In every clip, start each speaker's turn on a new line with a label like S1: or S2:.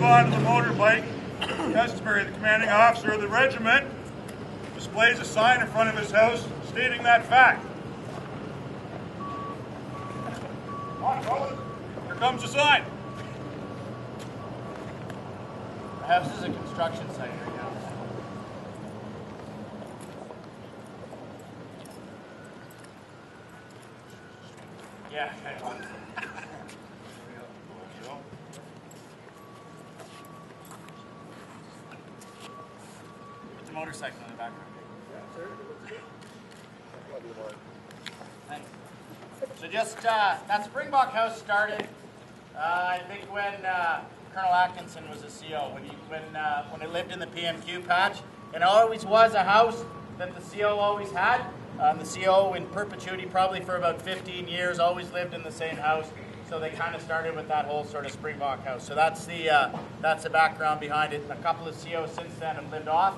S1: onto the motorbike, customary, the commanding officer of the regiment displays a sign in front of his house stating that fact. Come on, fellas. Here comes the sign.
S2: The house is a construction site right now. Yeah, okay. Put the motorcycle in the background. Thanks. So just, that Springbok house started, I think when Colonel Atkinson was a CO, when it lived in the PMQ patch. And it always was a house that the CO always had. The CO in perpetuity, probably for about 15 years, always lived in the same house. So they kind of started with that whole sort of Springbok house. So that's the background behind it. A couple of COs since then have lived off,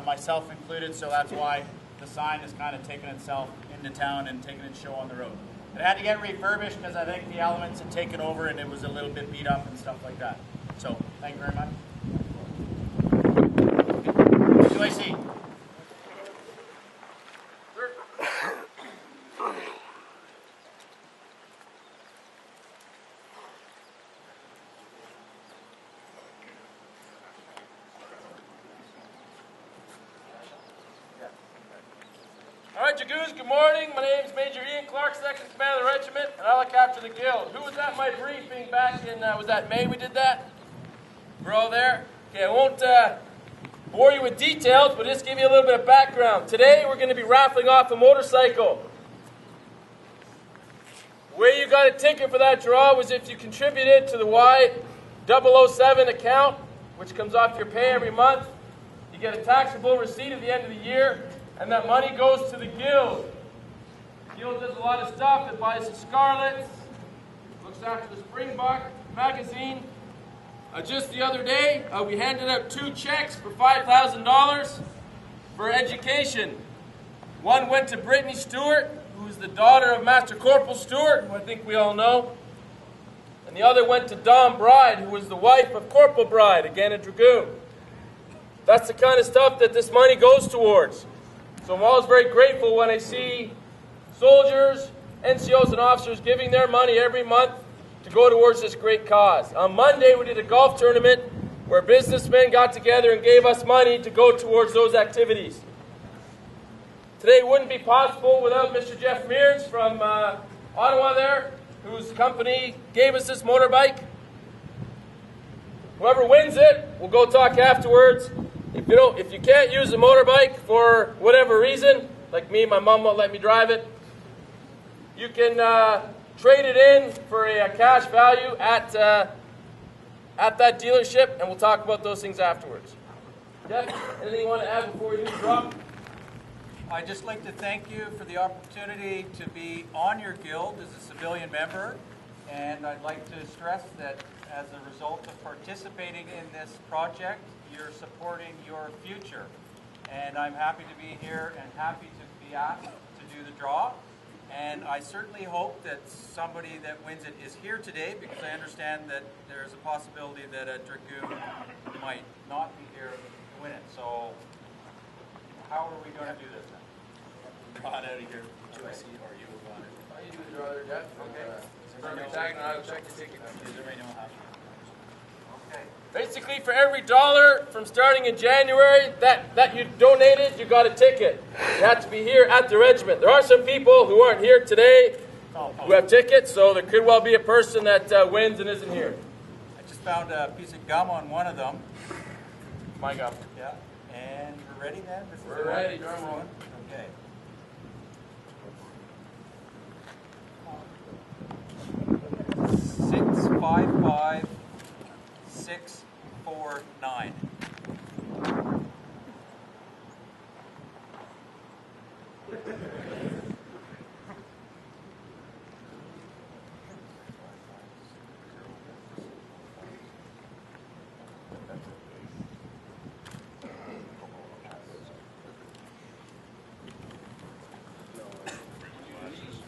S2: myself included. So that's why the sign has kind of taken itself into town and taken its show on the road. It had to get refurbished because I think the elements had taken over and it was a little bit beat up and stuff like that. So thank you very much. What do I see?
S3: Alright, Dragoons, good morning. My name is Major Ian Clark, 2nd Command of the Regiment, and I look after the Guild. Who was at my briefing back in, was that May we did that? We're all there? Okay, I won't bore you with details, but just give you a little bit of background. Today, we're going to be raffling off a motorcycle. The way you got a ticket for that draw was if you contributed to the Y007 account, which comes off your pay every month. You get a taxable receipt at the end of the year, and that money goes to the Guild. The Guild does a lot of stuff. It buys the Scarlets, looks after the Springbok magazine. Just the other day, we handed out 2 checks for $5,000 for education. One went to Brittany Stewart, who's the daughter of Master Corporal Stewart, who I think we all know. And the other went to Dawn Bride, who was the wife of Corporal Bride, again a Dragoon. That's the kind of stuff that this money goes towards. So I'm always very grateful when I see soldiers, NCOs, and officers giving their money every month to go towards this great cause. On Monday, we did a golf tournament where businessmen got together and gave us money to go towards those activities. Today wouldn't be possible without Mr. Jeff Mears from Ottawa there, whose company gave us this motorbike. Whoever wins it, we'll go talk afterwards. If you can't use a motorbike for whatever reason, like me, my mom won't let me drive it, you can trade it in for a cash value at that dealership, and we'll talk about those things afterwards. Jeff, anything you want to add before we do the drop?
S4: I'd just like to thank you for the opportunity to be on your guild as a civilian member, and I'd like to stress that as a result of participating in this project, you're supporting your future. And I'm happy to be here and happy to be asked to do the draw. And I certainly hope that somebody that wins it is here today, because I understand that there's a possibility that a Dragoon might not be here to win it. So how are we going to do this then?
S2: Draw it out of here. Do I see or you will want it?
S3: You do the draw there, Jeff. Okay. Perfect. Tag, and I'll check the ticket.
S2: Does everybody know how?
S4: Okay.
S3: Basically, for every $1 from starting in January that you donated, you got a ticket. You have to be here at the regiment. There are some people who aren't here today who have tickets, so there could well be a person that wins and isn't here.
S4: I just found a piece of gum on one of them.
S3: My gum.
S4: Yeah. And we're ready then? This is
S3: We're ready. Drum roll.
S4: Okay. Six, 5, 5, 6, 4, 9.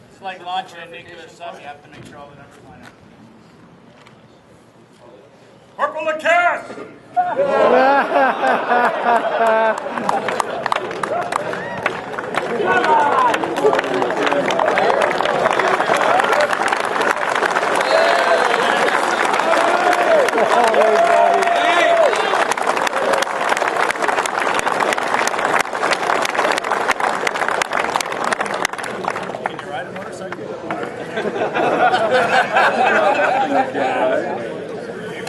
S2: It's like launching a nuclear sub. You have to make sure all the numbers line up.
S1: Corporal Lacasse!
S2: Can you ride a motorcycle?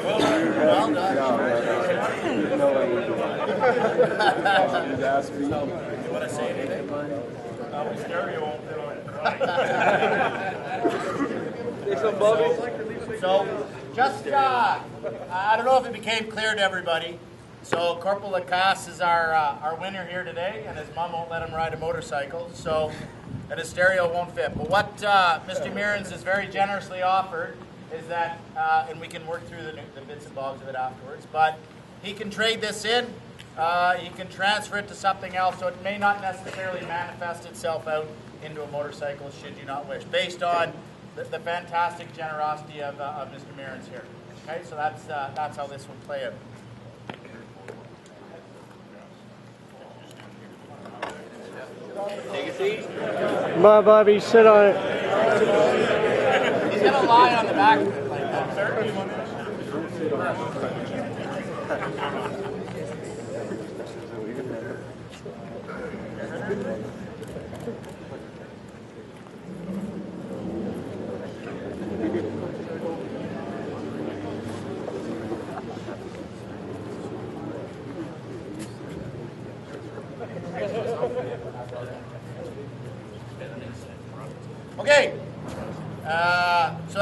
S2: Well done. You want to say anything? So, just, I don't know if it became clear to everybody. So, Corporal Lacasse is our winner here today, and his mom won't let him ride a motorcycle, so, and his stereo won't fit. But what Mr. Mearns has very generously offered is that, and we can work through the bits and bobs of it afterwards, but he can trade this in, he can transfer it to something else, so it may not necessarily manifest itself out into a motorcycle should you not wish, based on the fantastic generosity of Mr. Mearns here. Okay, so that's how this will play out. Take a seat.
S5: Come on, Bobby, sit on it.
S2: He's gonna lie on the back of it like that, sir. Okay, so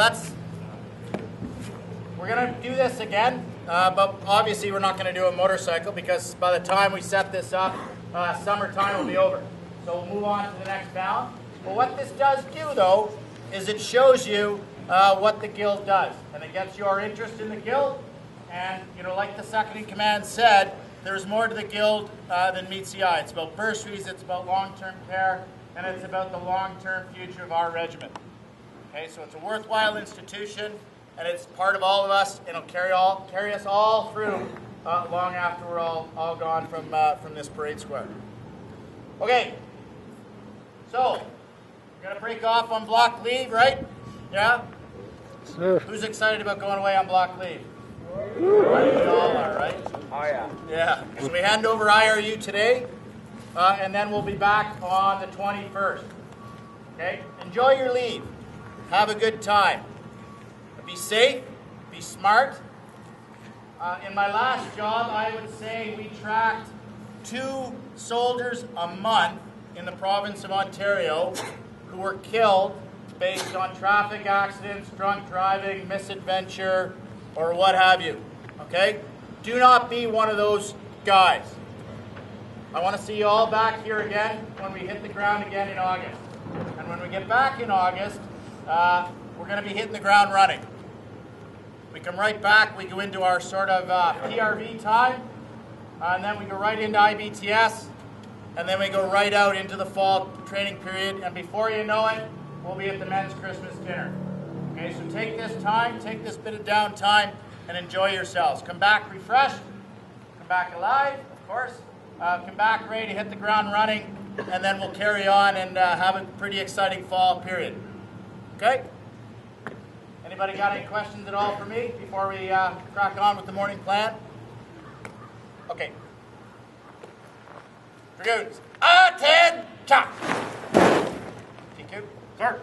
S2: we're going to do this again, but obviously we're not going to do a motorcycle because by the time we set this up, summertime will be over. So we'll move on to the next bound. But what this does do, though, is it shows you what the guild does. And it gets your interest in the guild. And, you know, like the second in command said, there's more to the guild than meets the eye. It's about bursaries, it's about long-term care, and it's about the long-term future of our regiment. Okay, so it's a worthwhile institution, and it's part of all of us, and it'll carry us all through long after we're all gone from this parade square. Okay, so we're gonna break off on block leave, right? Yeah. Who's excited about going away on block leave? We all are, right?
S4: Oh, yeah.
S2: Yeah. So we hand over IRU today. And then we'll be back on the 21st. Okay? Enjoy your leave. Have a good time. Be safe. Be smart. In my last job, I would say we tracked 2 soldiers a month in the province of Ontario who were killed based on traffic accidents, drunk driving, misadventure, or what have you. Okay? Do not be one of those guys. I want to see you all back here again when we hit the ground again in August. And when we get back in August, we're going to be hitting the ground running. We come right back, we go into our sort of PRV time, and then we go right into IBTS, and then we go right out into the fall training period, and before you know it, we'll be at the men's Christmas dinner. Okay, so take this time, take this bit of downtime, and enjoy yourselves. Come back refreshed, come back alive, of course. Come back ready to hit the ground running, and then we'll carry on and have a pretty exciting fall period. Okay? Anybody got any questions at all for me before we crack on with the morning plan? Okay. Dragoons, attend! TQ, sir.